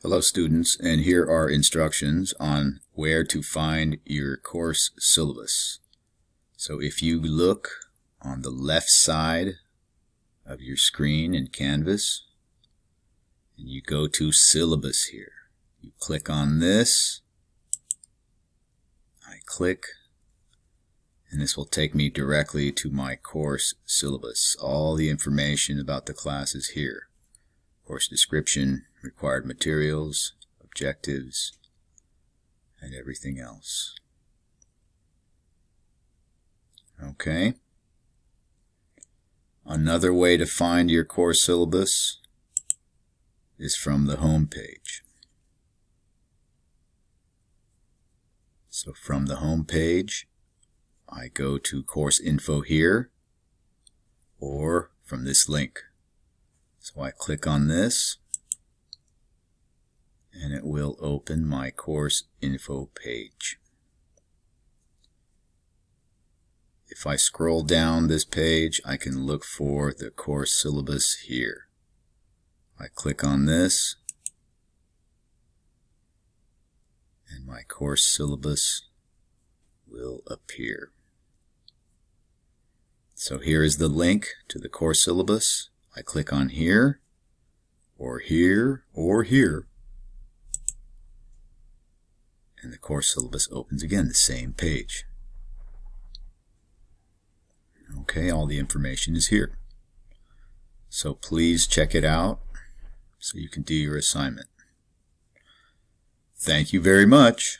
Hello students, and here are instructions on where to find your course syllabus. So if you look on the left side of your screen in Canvas and you go to Syllabus here, you click on this, I click, and this will take me directly to my course syllabus. All the information about the class is here. Course description, required materials, objectives, and everything else. Okay. Another way to find your course syllabus is from the home page. So from the home page, I go to course info here, or from this link. So I click on this, and it will open my course info page. If I scroll down this page, I can look for the course syllabus here. I click on this, and my course syllabus will appear. So here is the link to the course syllabus. I click on here, or here, or here, and the course syllabus opens again, the same page. Okay, all the information is here. So please check it out so you can do your assignment. Thank you very much.